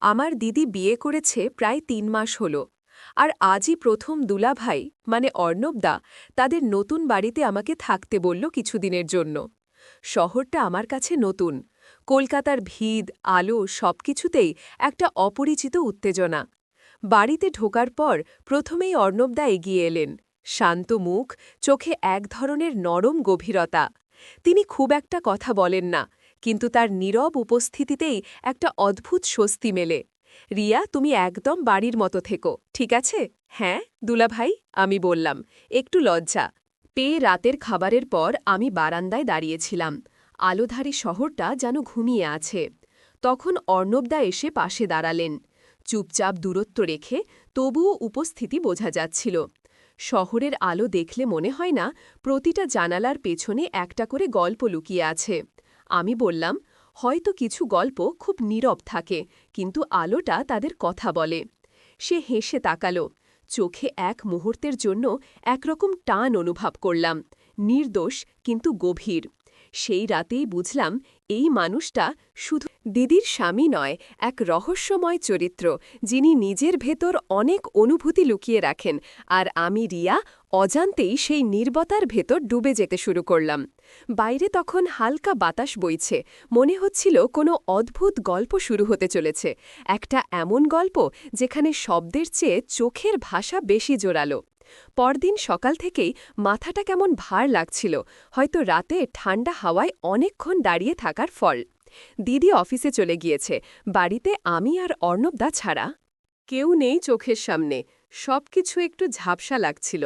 আমার দিদি বিয়ে করেছে প্রায় ৩ মাস হল। আর আজই প্রথম দুলাভাই মানে অর্ণবদা তাদের নতুন বাড়িতে আমাকে থাকতে বলল কিছুদিনের জন্য। শহরটা আমার কাছে নতুন। কলকাতার ভিড়, আলো সবকিছুতেই একটা অপরিচিত উত্তেজনা। বাড়িতে ঢোকার পর প্রথমেই অর্ণবদা এগিয়ে এলেন। শান্ত মুখ, চোখে এক ধরনের নরম গভীরতা। তিনি খুব একটা কথা বলেন না, কিন্তু তার নীরব উপস্থিতিতেই একটা অদ্ভুত স্বস্তি মেলে। রিয়া, তুমি একদম বাড়ির মতো থেকো, ঠিক আছে? হ্যাঁ দুলাভাই, আমি বললাম, একটু লজ্জা পেয়ে। রাতের খাবারের পর আমি বারান্দায় দাঁড়িয়েছিলাম। আলোধারী শহরটা যেন ঘুমিয়ে আছে। তখন অর্ণবদা এসে পাশে দাঁড়ালেন। চুপচাপ দূরত্ব রেখে, তবুও উপস্থিতি বোঝা যাচ্ছিল। শহরের আলো দেখলে মনে হয় না প্রতিটা জানালার পেছনে একটা করে গল্প লুকিয়ে আছে। আমি বললাম, হয়তো কিছু গল্প খুব নীরব থাকে, কিন্তু আলোটা তাদের কথা বলে। সে হেসে তাকালো। চোখে এক মুহূর্তের জন্য একরকম টান অনুভব করলাম, নির্দোষ কিন্তু গভীর। সেই রাতেই বুঝলাম, এই মানুষটা শুধু দিদির স্বামী নয়, এক রহস্যময় চরিত্র, যিনি নিজের ভেতর অনেক অনুভূতি লুকিয়ে রাখেন। আর আমি রিয়া অজান্তেই সেই নীরবতার ভেতর ডুবে যেতে শুরু করলাম। বাইরে তখন হালকা বাতাস বইছে, মনে হচ্ছিল কোনো অদ্ভুত গল্প শুরু হতে চলেছে। একটা এমন গল্প যেখানে শব্দের চেয়ে চোখের ভাষা বেশি জোরালো। পরদিন সকাল থেকেই মাথাটা কেমন ভার লাগছিল, হয়তো রাতে ঠান্ডা হাওয়ায় অনেকক্ষণ দাঁড়িয়ে থাকার ফল। দিদি অফিসে চলে গিয়েছে, বাড়িতে আমি আর অর্ণবদা ছাড়া কেউ নেই চোখের সামনে। সবকিছু একটু ঝাপসা লাগছিল।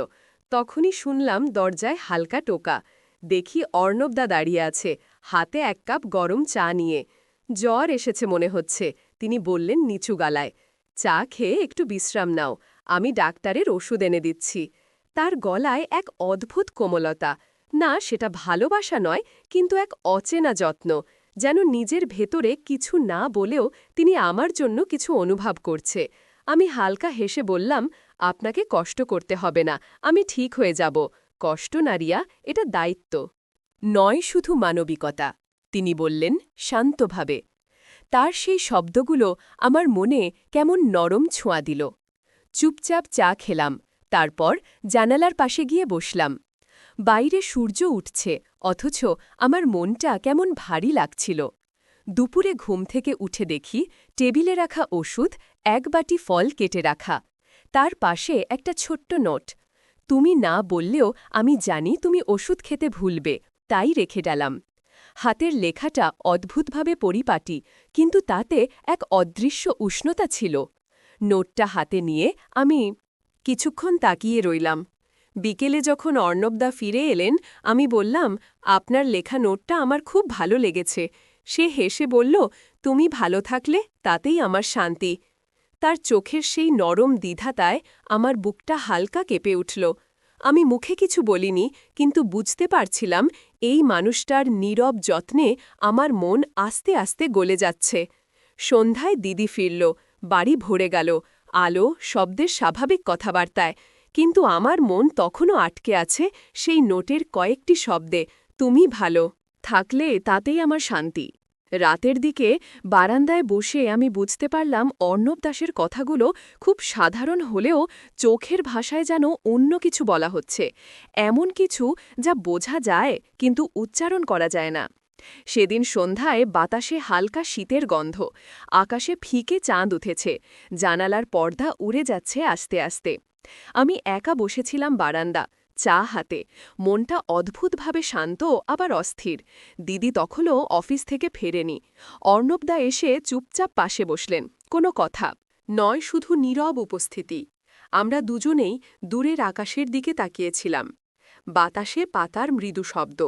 তখনই শুনলাম দরজায় হালকা টোকা। দেখি অর্ণবদা দাঁড়িয়ে আছে, হাতে এক কাপ গরম চা নিয়ে। জ্বর এসেছে মনে হচ্ছে, তিনি বললেন নিচু গলায়। চা খেয়ে একটু বিশ্রাম নাও, আমি ডাক্তারের ওষুধ এনে দিচ্ছি। তার গলায় এক অদ্ভুত কোমলতা। না, সেটা ভালোবাসা নয়, কিন্তু এক অচেনা যত্ন, যেন নিজের ভেতরে কিছু না বলেও তিনি আমার জন্য কিছু অনুভব করছে। আমি হালকা হেসে বললাম, আপনাকে কষ্ট করতে হবে না, আমি ঠিক হয়ে যাব। কষ্ট না রিয়া, এটা দায়িত্ব নয়, শুধু মানবিকতা, তিনি বললেন শান্তভাবে। তার সেই শব্দগুলো আমার মনে কেমন নরম ছোঁয়া দিল। চুপচাপ চা খেলাম, তারপর জানালার পাশে গিয়ে বসলাম। বাইরে সূর্য উঠছে, অথচ আমার মনটা কেমন ভারী লাগছিল। দুপুরে ঘুম থেকে উঠে দেখি টেবিলে রাখা ওষুধ, এক বাটি ফল কেটে রাখা। তার পাশে একটা ছোট্ট নোট। তুমি না বললেও আমি জানি তুমি ওষুধ খেতে ভুলবে, তাই রেখে ডালাম। হাতের লেখাটা অদ্ভুতভাবে পরিপাটি, কিন্তু তাতে এক অদৃশ্য উষ্ণতা ছিল। নোটটা হাতে নিয়ে আমি কিছুক্ষণ তাকিয়ে রইলাম। বিকেলে যখন অর্ণবদা ফিরে এলেন, আমি বললাম, আপনার লেখা নোটটা আমার খুব ভালো লেগেছে। সে হেসে বলল, তুমি ভালো থাকলে তাতেই আমার শান্তি। তার চোখের সেই নরম দ্বিধাতায় আমার বুকটা হালকা কেঁপে উঠল। আমি মুখে কিছু বলিনি, কিন্তু বুঝতে পারছিলাম এই মানুষটার নীরব যত্নে আমার মন আস্তে আস্তে গলে যাচ্ছে। সন্ধ্যায় দিদি ফিরল, বাড়ি ভরে গেল, আলো, শব্দের স্বাভাবিক কথাবার্তায়। কিন্তু আমার মন তখনও আটকে আছে সেই নোটের কয়েকটি শব্দে, তুমি ভালো থাকলে তাতেই আমার শান্তি। রাতের দিকে বারান্দায় বসে আমি বুঝতে পারলাম অর্ণব দাসের কথাগুলো খুব সাধারণ হলেও চোখের ভাষায় যেন অন্য কিছু বলা হচ্ছে, এমন কিছু যা বোঝা যায় কিন্তু উচ্চারণ করা যায় না। সেদিন সন্ধ্যায় বাতাসে হালকা শীতের গন্ধ, আকাশে ফিকে চাঁদ উঠেছে, জানালার পর্দা উড়ে যাচ্ছে আস্তে আস্তে। আমি একা বসেছিলাম বারান্দা, চা হাতে, মনটা অদ্ভুতভাবে শান্ত আবার অস্থির। দিদি তখনও অফিস থেকে ফেরেনি। অর্ণবদা এসে চুপচাপ পাশে বসলেন, কোনো কথা নয়, শুধু নীরব উপস্থিতি। আমরা দুজনেই দূরের আকাশের দিকে তাকিয়েছিলাম। বাতাসে পাতার মৃদু শব্দ,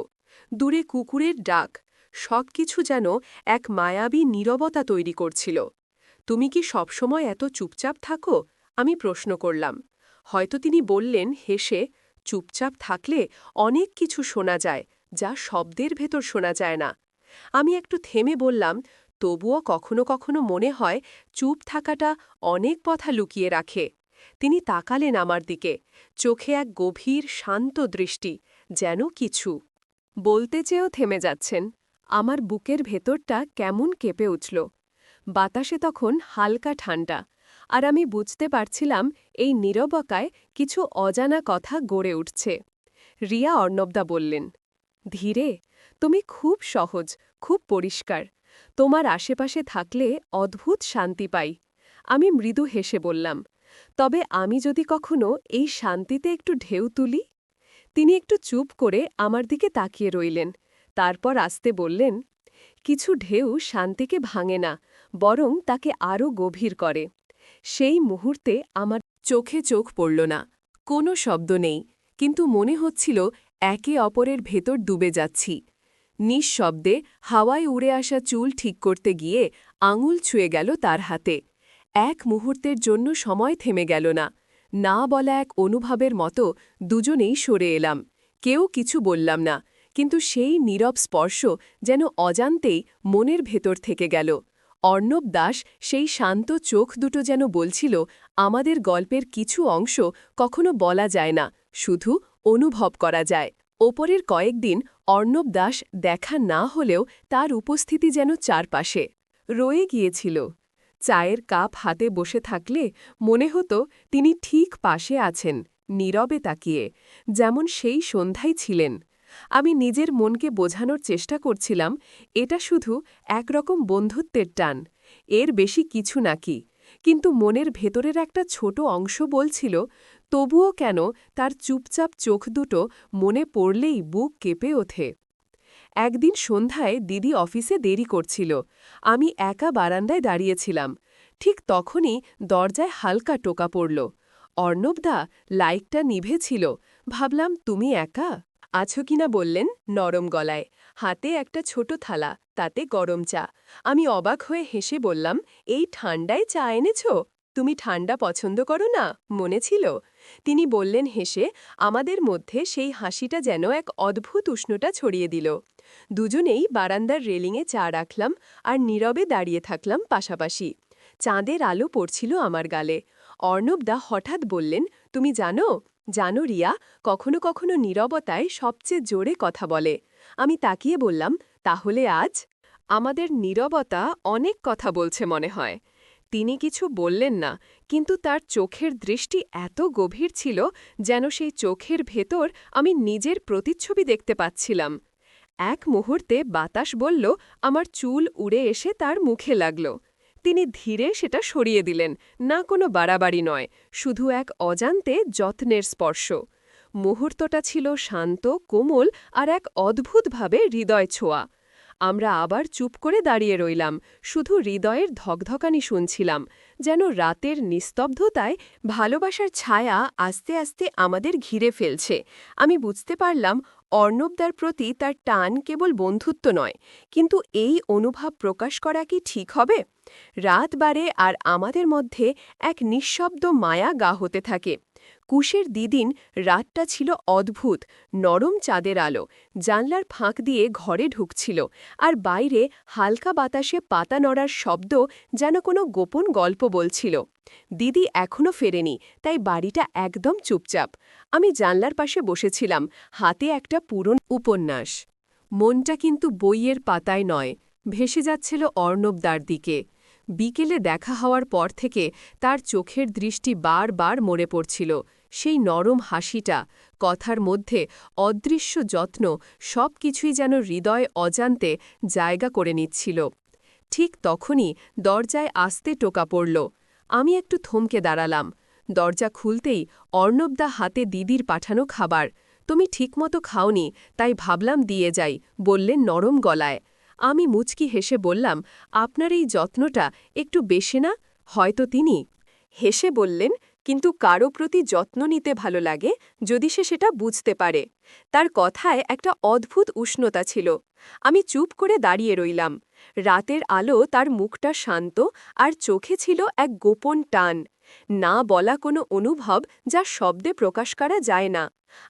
দূরে কুকুরের ডাক, সবকিছু যেন এক মায়াবী নীরবতা তৈরি করছিল। তুমি কি সবসময় এত চুপচাপ থাকো? আমি প্রশ্ন করলাম। হয়তো তিনি বললেন হেসে, চুপচাপ থাকলে অনেক কিছু শোনা যায়, যা শব্দের ভেতর শোনা যায় না। আমি একটু থেমে বললাম, তবুও কখনো কখনো মনে হয় চুপ থাকাটা অনেক কথা লুকিয়ে রাখে। তিনি তাকালেন আমার দিকে, চোখে এক গভীর শান্ত দৃষ্টি, যেন কিছু বলতে চেয়েও থেমে যাচ্ছেন। আমার বুকের ভেতরটা কেমন কেঁপে উঠল। বাতাসে তখন হালকা ঠান্ডা, আর আমি বুঝতে পারছিলাম এই নীরবতায় কিছু অজানা কথা গড়ে উঠছে। রিয়া অর্ণবদা বললেন, ধীরে, তুমি খুব সহজ, খুব পরিষ্কার। তোমার আশেপাশে থাকলে অদ্ভুত শান্তি পাই। আমি মৃদু হেসে বললাম, তবে আমি যদি কখনো এই শান্তিতে একটু ঢেউ তুলি? তিনি একটু চুপ করে আমার দিকে তাকিয়ে রইলেন, তারপর আস্তে বললেন, কিছু ঢেউ শান্তিকে ভাঙে না, বরং তাকে আরও গভীর করে। সেই মুহূর্তে আমার চোখে চোখ পড়ল না, কোনো শব্দ নেই, কিন্তু মনে হচ্ছিল একে অপরের ভেতর ডুবে যাচ্ছি। নিঃশব্দে হাওয়ায় উড়ে আসা চুল ঠিক করতে গিয়ে আঙুল ছুঁয়ে গেল তার হাতে। এক মুহূর্তের জন্য সময় থেমে গেল না। না বলা এক অনুভবের মতো দুজনেই সরে এলাম। কেউ কিছু বললাম না, কিন্তু সেই নীরব স্পর্শ যেন অজান্তেই মনের ভেতর থেকে গেল। অর্ণব দাস সেই শান্ত চোখ দুটো যেন বলছিল, আমাদের গল্পের কিছু অংশ কখনো বলা যায় না, শুধু অনুভব করা যায়। ওপরের কয়েকদিন অর্ণব দাস দেখা না হলেও তার উপস্থিতি যেন চারপাশে রয়ে গিয়েছিল। চায়ের কাপ হাতে বসে থাকলে মনে হতো তিনি ঠিক পাশে আছেন, নীরবে তাকিয়ে, যেমন সেই সন্ধ্যায় ছিলেন। আমি নিজের মনকে বোঝানোর চেষ্টা করছিলাম, এটা শুধু একরকম বন্ধুত্বের টান, এর বেশি কিছু নাকি। কিন্তু মনের ভেতরের একটা ছোট অংশ বলছিল, তবুও কেন তার চুপচাপ চোখ দুটো মনে পড়লেই বুক কেঁপে ওঠে। একদিন সন্ধ্যায় দিদি অফিসে দেরি করছিল। আমি একা বারান্দায় দাঁড়িয়েছিলাম। ঠিক তখনই দরজায় হালকা টোকা পড়ল। অর্ণবদা, লাইটটা নিভে ছিল। ভাবলাম তুমি একা আছো কিনা বললেন নরম গলায়, হাতে একটা ছোট থালা, তাতে গরম চা। আমি অবাক হয়ে হেসে বললাম, এই ঠান্ডায় চা এনেছ? তুমি ঠান্ডা পছন্দ করো না, মনে ছিল? তিনি বললেন হেসে, আমাদের মধ্যে সেই হাসিটা যেন এক অদ্ভুত উষ্ণতা ছড়িয়ে দিল। দুজনেই বারান্দার রেলিংয়ে চা রাখলাম আর নীরবে দাঁড়িয়ে থাকলাম পাশাপাশি। চাঁদের আলো পড়ছিল আমার গালে। অর্ণবদা হঠাৎ বললেন, তুমি জানো জানো রিয়া, কখনো কখনো নীরবতায় সবচেয়ে জোরে কথা বলে। আমি তাকিয়ে বললাম, তাহলে আজ? আমাদের নীরবতা অনেক কথা বলছে মনে হয়। তিনি কিছু বললেন না, কিন্তু তার চোখের দৃষ্টি এত গভীর ছিল যেন সেই চোখের ভেতর আমি নিজের প্রতিচ্ছবি দেখতে পাচ্ছিলাম। এক মুহূর্তে বাতাস বলল, আমার চুল উড়ে এসে তার মুখে লাগল। তিনি ধীরে সেটা সরিয়ে দিলেন, না কোনো বাড়াবাড়ি নয়, শুধু এক অজান্তে যত্নের স্পর্শ। মুহূর্তটা ছিল শান্ত, কোমল আর এক অদ্ভুতভাবে হৃদয় ছোঁয়া। আমরা আবার চুপ করে দাঁড়িয়ে রইলাম, শুধু হৃদয়ের ধকধকানি শুনছিলাম, যেন রাতের নিস্তব্ধতায় ভালোবাসার ছায়া আস্তে আস্তে আমাদের ঘিরে ফেলছে। আমি বুঝতে পারলাম, অর্ণবদার প্রতি তার টান কেবল বন্ধুত্ব নয়, কিন্তু এই অনুভব প্রকাশ করা কি ঠিক হবে? রাত বাড়ে আর আমাদের মধ্যে এক নিঃশব্দ মায়া গা হতে থাকে। কুশের দিদিন রাতটা ছিল অদ্ভুত, নরম চাঁদের আলো জানলার ফাঁক দিয়ে ঘরে ঢুকছিল, আর বাইরে হালকা বাতাসে পাতা নড়ার শব্দ যেন কোনো গোপন গল্প বলছিল। দিদি এখনও ফেরেনি, তাই বাড়িটা একদম চুপচাপ। আমি জানলার পাশে বসেছিলাম, হাতে একটা পুরনো উপন্যাস। মনটা কিন্তু বইয়ের পাতায় নয়, ভেসে যাচ্ছিল অর্ণবদার দিকে। বিকেলে দেখা হওয়ার পর থেকে তার চোখের দৃষ্টি বারবার মরে পড়ছিল, সেই নরম হাসিটা, কথার মধ্যে অদৃশ্য যত্ন, সব কিছুই যেন হৃদয় অজান্তে জায়গা করে নিচ্ছিল। ঠিক তখনই দরজায় আস্তে টোকা পড়ল। আমি একটু থমকে দাঁড়ালাম। দরজা খুলতেই অর্ণবদা হাতে দিদির পাঠানো খাবার। তুমি ঠিকমতো খাওনি, তাই ভাবলাম দিয়ে যাই, বললেন নরম গলায়। আমি মুচকি হেসে বললাম, আপনার এই যত্নটা একটু বেশি না? হয়তো তিনি হেসে বললেন, কিন্তু কারো প্রতি যত্ন নিতে ভালো লাগে যদি সে সেটা বুঝতে পারে। তার কথায় একটা অদ্ভুত উষ্ণতা ছিল। আমি চুপ করে দাঁড়িয়ে রইলাম। রাতের আলো তার মুখটা শান্ত, আর চোখে ছিল এক গোপন টান, না বলা কোনো অনুভব যা শব্দে প্রকাশ করা যায় না।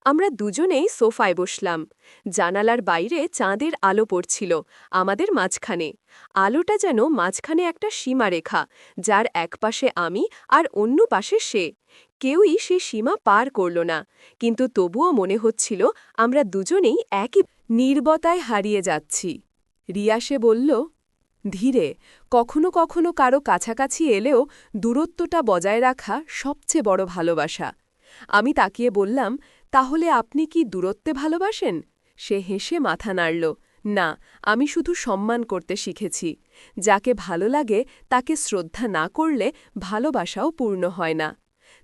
আমরা দুজনেই সোফায় বসলাম। জানালার বাইরে চাঁদের আলো পড়ছিল আমাদের মাঝখানে। আলোটা যেন মাঝখানে একটা সীমারেখা, যার একপাশে আমি আর অন্য পাশে সে। কেউই সে সীমা পার করল না, কিন্তু তবুও মনে হচ্ছিল আমরা দুজনেই একই নীরবতায় হারিয়ে যাচ্ছি। রিয়া সে বলল, ধীরে, কখনো কখনো কারো কাছাকাছি এলেও দূরত্বটা বজায় রাখা সবচেয়ে বড় ভালোবাসা। আমি তাকিয়ে বললাম, তাহলে আপনি কি দূরত্বে ভালোবাসেন? সে হেসে মাথা নাড়ল। না, আমি শুধু সম্মান করতে শিখেছি। যাকে ভালো লাগে তাকে শ্রদ্ধা না করলে ভালোবাসাও পূর্ণ হয় না।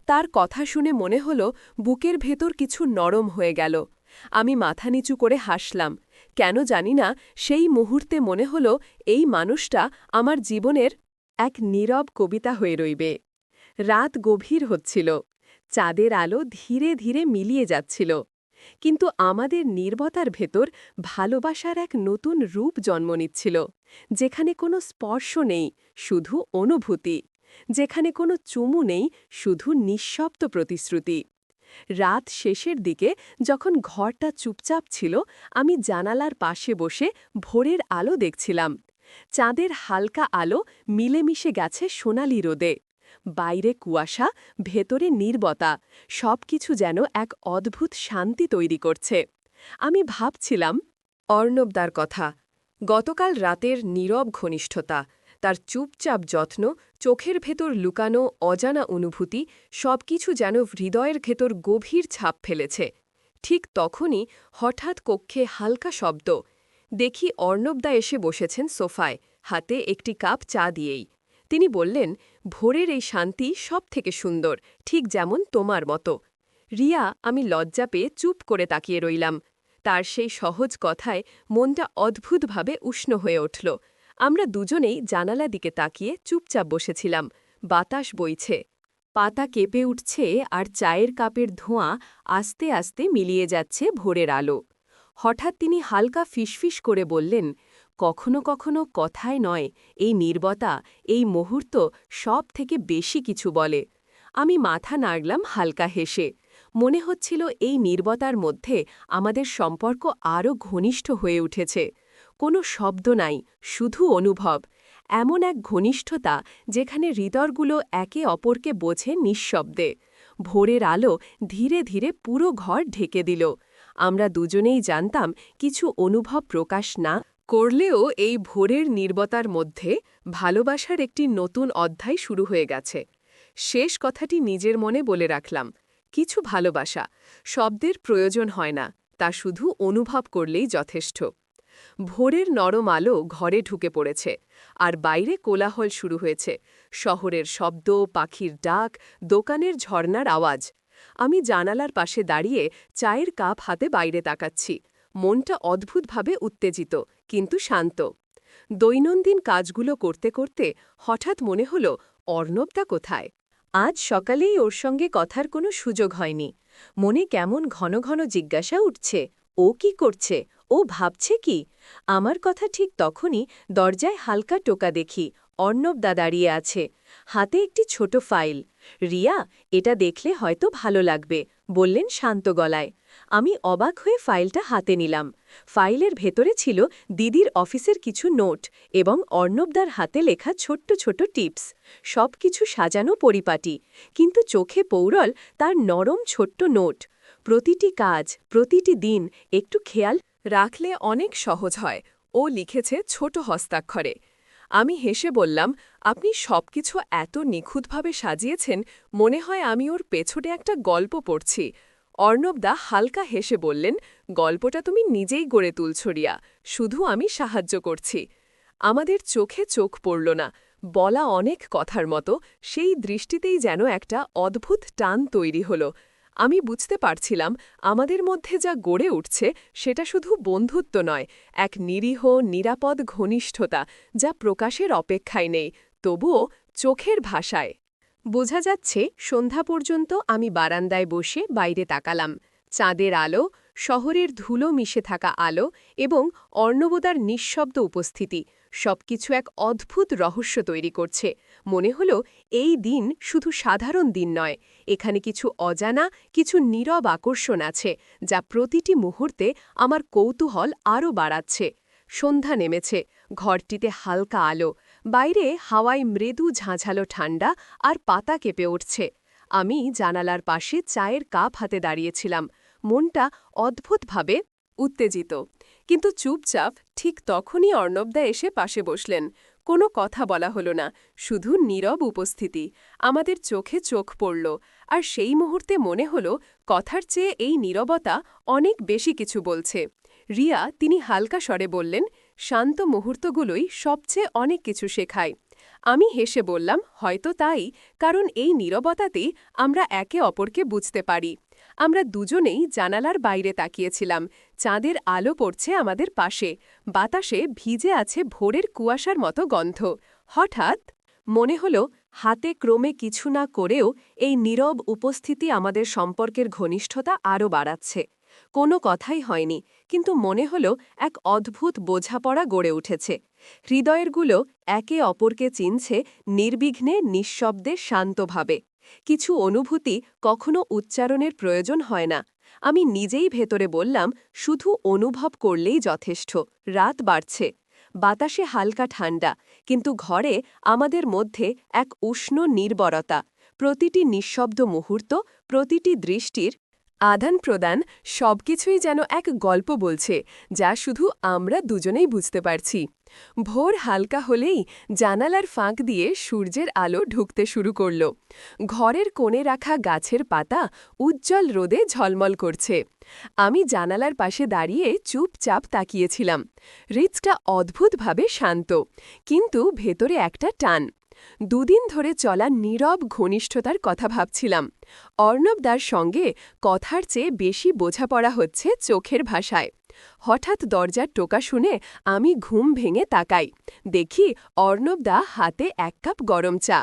তার কথা শুনে মনে হল বুকের ভেতর কিছু নরম হয়ে গেল। আমি মাথা নিচু করে হাসলাম। কেন জানি না, সেই মুহূর্তে মনে হল এই মানুষটা আমার জীবনের এক নীরব কবিতা হয়ে রইবে। রাত গভীর হচ্ছিল। চাঁদের আলো ধীরে ধীরে মিলিয়ে যাচ্ছিল। কিন্তু আমাদের নীরবতার ভেতর ভালোবাসার এক নতুন রূপ জন্ম নিচ্ছিল, যেখানে কোনো স্পর্শ নেই, শুধু অনুভূতি, যেখানে কোনো চুমু নেই, শুধু নিঃশব্দ প্রতিশ্রুতি। রাত শেষের দিকে যখন ঘরটা চুপচাপ ছিল, আমি জানালার পাশে বসে ভোরের আলো দেখছিলাম। চাঁদের হালকা আলো মিলেমিশে গেছে সোনালি রোদে। বাইরে কুয়াশা, ভেতরে নীরবতা, সবকিছু যেন এক অদ্ভুত শান্তি তৈরি করছে। আমি ভাবছিলাম অর্ণবদার কথা। গতকাল রাতের নীরব ঘনিষ্ঠতা, তার চুপচাপ যত্ন, চোখের ভেতর লুকানো অজানা অনুভূতি, সবকিছু যেন হৃদয়ের ভেতর গভীর ছাপ ফেলেছে। ঠিক তখনই হঠাৎ কক্ষে হালকা শব্দ। দেখি অর্ণবদা এসে বসেছেন সোফায়, হাতে একটি কাপ চা দিয়েই। তিনি বললেন, ভোরের এই শান্তি সবথেকে সুন্দর, ঠিক যেমন তোমার মতো। রিয়া, আমি লজ্জা পেয়ে চুপ করে তাকিয়ে রইলাম। তার সেই সহজ কথায় মনটা অদ্ভুতভাবে উষ্ণ হয়ে উঠল। আমরা দুজনেই জানালা দিকে তাকিয়ে চুপচাপ বসেছিলাম। বাতাস বইছে, পাতা কেঁপে উঠছে, আর চায়ের কাপের ধোঁয়া আস্তে আস্তে মিলিয়ে যাচ্ছে ভোরের আলো। হঠাৎ তিনি হালকা ফিসফিস করে বললেন, কখনো কখনো কথায় নয়, এই নীরবতা, এই মুহূর্ত সব থেকে বেশি কিছু বলে। আমি মাথা নাড়লাম হালকা হেসে। মনে হচ্ছিল এই নীরবতার মধ্যে আমাদের সম্পর্ক আরও ঘনিষ্ঠ হয়ে উঠেছে। কোনো শব্দ নাই, শুধু অনুভব। এমন এক ঘনিষ্ঠতা যেখানে হৃদয়গুলো একে অপরকে বোঝে নিঃশব্দে। ভোরের আলো ধীরে ধীরে পুরো ঘর ঢেকে দিল। আমরা দুজনেই জানতাম, কিছু অনুভব প্রকাশ না করলেও এই ভোরের নীরবতার মধ্যে ভালোবাসার একটি নতুন অধ্যায় শুরু হয়ে গেছে। শেষ কথাটি নিজের মনে বলে রাখলাম, কিছু ভালোবাসা শব্দের প্রয়োজন হয় না, তা শুধু অনুভব করলেই যথেষ্ট। ভোরের নরম আলো ঘরে ঢুকে পড়েছে, আর বাইরে কোলাহল শুরু হয়েছে। শহরের শব্দ, পাখির ডাক, দোকানের ঝর্নার আওয়াজ। আমি জানালার পাশে দাঁড়িয়ে চায়ের কাপ হাতে বাইরে তাকাচ্ছি। মনটা অদ্ভুতভাবে উত্তেজিত, কিন্তু শান্ত। দৈনন্দিন কাজগুলো করতে করতে হঠাৎ মনে হল, অর্ণবদা কোথায়? আজ সকালেই ওর সঙ্গে কথার কোনো সুযোগ হয়নি। মনে কেমন ঘন ঘন জিজ্ঞাসা উঠছে, ও কি করছে, ও ভাবছে কি? আমার কথা ঠিক তখনই দরজায় হালকা টোকা দেখি। অর্ণবদা দাঁড়িয়ে আছে, হাতে একটি ছোট ফাইল। রিয়া, এটা দেখলে হয়তো ভালো লাগবে, বললেন শান্ত গলায়। আমি অবাক হয়ে ফাইলটা হাতে নিলাম। ফাইলের ভেতরে ছিল দিদির অফিসের কিছু নোট এবং অর্ণবদার হাতে লেখা ছোট্ট ছোট টিপস। সবকিছু সাজানো পরিপাটি, কিন্তু চোখে পৌরল তার নরম ছোট্ট নোট। প্রতিটি কাজ, প্রতিটি দিন একটু খেয়াল রাখলে অনেক সহজ হয়। ও লিখেছে ছোট হস্তাক্ষরে। আমি হেসে বললাম, আপনি সবকিছু এত নিখুঁতভাবে সাজিয়েছেন, মনে হয় আমি ওর পেছনে একটা গল্প পড়ছি। অর্ণবদা হালকা হেসে বললেন, গল্পটা তুমি নিজেই গড়ে তুলছ রিয়া, শুধু আমি সাহায্য করছি। আমাদের চোখে চোখ পড়ল না, বলা অনেক কথার মতো সেই দৃষ্টিতেই যেন একটা অদ্ভুত টান তৈরি হল। আমি বুঝতে পারছিলাম, আমাদের মধ্যে যা গড়ে উঠছে সেটা শুধু বন্ধুত্ব নয়, এক নিরীহ নিরাপদ ঘনিষ্ঠতা, যা প্রকাশের অপেক্ষায় নেই, তবুও চোখের ভাষায় বোঝা যাচ্ছে। সন্ধ্যা পর্যন্ত আমি বারান্দায় বসে বাইরে তাকালাম। চাঁদের আলো, শহরের ধুলো মিশে থাকা আলো এবং অর্ণবদার নিঃশব্দ উপস্থিতি, সবকিছু এক অদ্ভুত রহস্য তৈরি করছে। মনে হল এই দিন শুধু সাধারণ দিন নয়, এখানে কিছু অজানা, কিছু নীরব আকর্ষণ আছে, যা প্রতিটি মুহূর্তে আমার কৌতূহল আরও বাড়াচ্ছে। সন্ধ্যা নেমেছে, ঘরটিতে হালকা আলো, বাইরে হাওয়ায় মৃদু ঝাঁঝালো ঠান্ডা, আর পাতা কেঁপে উঠছে। আমি জানালার পাশে চায়ের কাপ হাতে দাঁড়িয়েছিলাম, মনটা অদ্ভুতভাবে উত্তেজিত, কিন্তু চুপচাপ। ঠিক তখনই অর্ণবদা এসে পাশে বসলেন। কোনো কথা বলা হলো না, শুধু নীরব উপস্থিতি। আমাদের চোখে চোখ পড়ল, আর সেই মুহূর্তে মনে হলো কথার চেয়ে এই নীরবতা অনেক বেশি কিছু বলছে। রিয়া, তিনি হালকা স্বরে বললেন, শান্ত মুহূর্তগুলোই সবচেয়ে অনেক কিছু শেখায়। আমি হেসে বললাম, হয়তো তাই, কারণ এই নীরবতাতেই আমরা একে অপরকে বুঝতে পারি। আমরা দুজনেই জানালার বাইরে তাকিয়েছিলাম। চাঁদের আলো পড়ছে আমাদের পাশে, বাতাসে ভিজে আছে ভোরের কুয়াশার মতো গন্ধ। হঠাৎ মনে হলো হাতে ক্রমে কিছু না করেও এই নীরব উপস্থিতি আমাদের সম্পর্কের ঘনিষ্ঠতা আরও বাড়াচ্ছে। কোনো কথাই হয়নি, কিন্তু মনে হলো এক অদ্ভুত বোঝাপড়া গড়ে উঠেছে। হৃদয়েরগুলো একে অপরকে চিনছে নির্বিঘ্নে, নিঃশব্দে, শান্তভাবে। কিছু অনুভূতি কখনো উচ্চারণের প্রয়োজন হয় না। আমি নিজেই ভেতরে বললাম, শুধু অনুভব করলেই যথেষ্ট। রাত বাড়ছে, বাতাসে হালকা ঠান্ডা, কিন্তু ঘরে আমাদের মধ্যে এক উষ্ণ নির্বরতা। প্রতিটি নিঃশব্দ মুহূর্ত, প্রতিটি দৃষ্টির আদান প্রদান, সবকিছুই যেন এক গল্প বলছে, যা শুধু আমরা দুজনেই বুঝতে পারছি। ভোর হালকা হলেই জানালার ফাঁক দিয়ে সূর্যের আলো ঢুকতে শুরু করল। ঘরের কোণে রাখা গাছের পাতা উজ্জ্বল রোদে ঝলমল করছে। আমি জানালার পাশে দাঁড়িয়ে চুপচাপ তাকিয়েছিলাম। হৃদটা অদ্ভুতভাবে শান্ত, কিন্তু ভেতরে একটা টান। দুদিন ধরে চলা নীরব ঘনিষ্ঠতার কথা ভাবছিলাম। অর্ণবদার সঙ্গে কথার চেয়ে বেশি বোঝাপড়া হচ্ছে চোখের ভাষায়। হঠাৎ দরজার টোকা শুনে আমি ঘুম ভেঙে তাকাই। দেখি অর্ণবদা হাতে এক কাপ গরম চা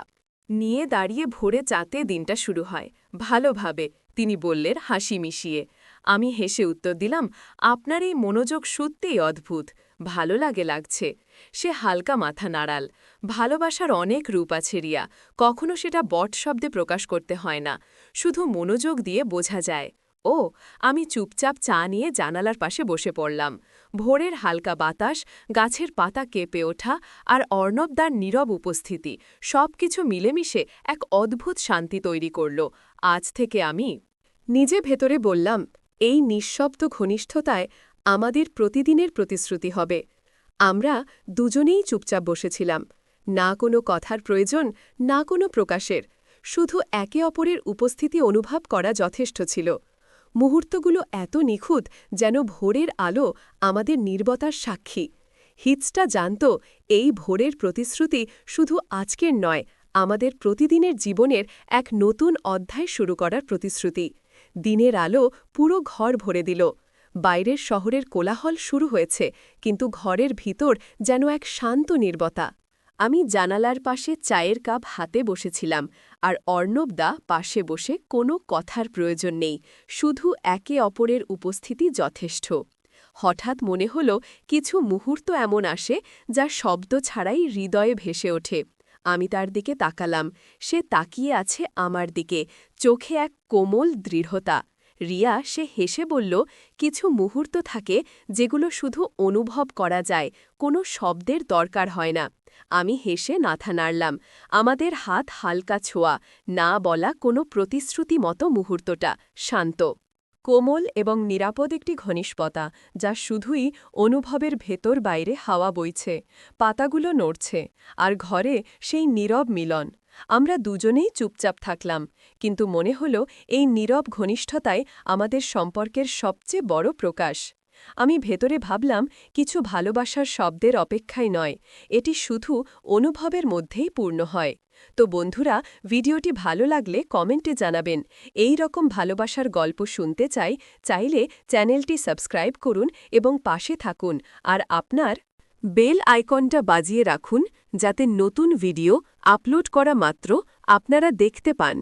নিয়ে দাঁড়িয়ে। ভোরে চাতে দিনটা শুরু হয় ভালোভাবে, তিনি বললেন হাসি মিশিয়ে। আমি হেসে উত্তর দিলাম, আপনার এই মনোযোগ সত্যিই অদ্ভুত, ভালো লাগছে। সে হালকা মাথা নাড়াল। ভালোবাসার অনেক রূপ আছে রিয়া, কখনো সেটা বট শব্দে প্রকাশ করতে হয় না, শুধু মনোযোগ দিয়ে বোঝা যায়। ও, আমি চুপচাপ চা নিয়ে জানালার পাশে বসে পড়লাম। ভোরের হালকা বাতাস, গাছের পাতা কেঁপে ওঠা, আর অর্ণবদার নীরব উপস্থিতি, সবকিছু মিলেমিশে এক অদ্ভুত শান্তি তৈরি করল। আজ থেকে আমি নিজে ভেতরে বললাম, এই নিঃশব্দ ঘনিষ্ঠতায় আমাদের প্রতিদিনের প্রতিশ্রুতি হবে। আমরা দুজনেই চুপচাপ বসেছিলাম, না কোনো কথার প্রয়োজন, না কোনো প্রকাশের, শুধু একে অপরের উপস্থিতি অনুভব করা যথেষ্ট ছিল। মুহূর্তগুলো এত নিখুঁত, যেন ভোরের আলো আমাদের নীরবতার সাক্ষী। হিটসটা জানত এই ভোরের প্রতিশ্রুতি শুধু আজকের নয়, আমাদের প্রতিদিনের জীবনের এক নতুন অধ্যায় শুরু করার প্রতিশ্রুতি। দিনের আলো পুরো ঘর ভরে দিল। বাইরের শহরের কোলাহল শুরু হয়েছে, কিন্তু ঘরের ভিতর যেন এক শান্ত নীরবতা। আমি জানালার পাশে চায়ের কাপ হাতে বসেছিলাম, আর অর্ণবদা পাশে বসে। কোনো কথার প্রয়োজন নেই, শুধু একে অপরের উপস্থিতি যথেষ্ট। হঠাৎ মনে হলো কিছু মুহূর্ত এমন আসে যা শব্দ ছাড়াই হৃদয়ে ভেসে ওঠে। আমি তার দিকে তাকালাম, সে তাকিয়ে আছে আমার দিকে, চোখে এক কোমল দৃঢ়তা। রিয়া, সে হেসে বলল, কিছু মুহূর্ত থাকে যেগুলো শুধু অনুভব করা যায়, কোনো শব্দের দরকার হয় না। আমি হেসে মাথা নাড়লাম। আমাদের হাত হালকা ছোঁয়া, না বলা কোনো প্রতিশ্রুতি মতো মুহূর্তটা শান্ত, কোমল এবং নিরাপদ একটি ঘনিষ্ঠতা, যা শুধুই অনুভবের ভেতর বাইরে হাওয়া বইছে, পাতাগুলো নড়ছে, আর ঘরে সেই নীরব মিলন। আমরা দুজনেই চুপচাপ থাকলাম, কিন্তু মনে হলো এই নীরব ঘনিষ্ঠতাই আমাদের সম্পর্কের সবচেয়ে বড় প্রকাশ। আমি ভেতরে ভাবলাম, কিছু ভালোবাসার শব্দের অপেক্ষায় নয়, এটি শুধু অনুভবের মধ্যেই পূর্ণ হয়। তো বন্ধুরা, ভিডিওটি ভালো লাগলে কমেন্টে জানাবেন। এই রকম ভালোবাসার গল্প শুনতে চাইলে চ্যানেলটি সাবস্ক্রাইব করুন এবং পাশে থাকুন, আর আপনার বেল আইকনটা বাজিয়ে রাখুন, যাতে নতুন ভিডিও আপলোড করা মাত্র আপনারা দেখতে পান।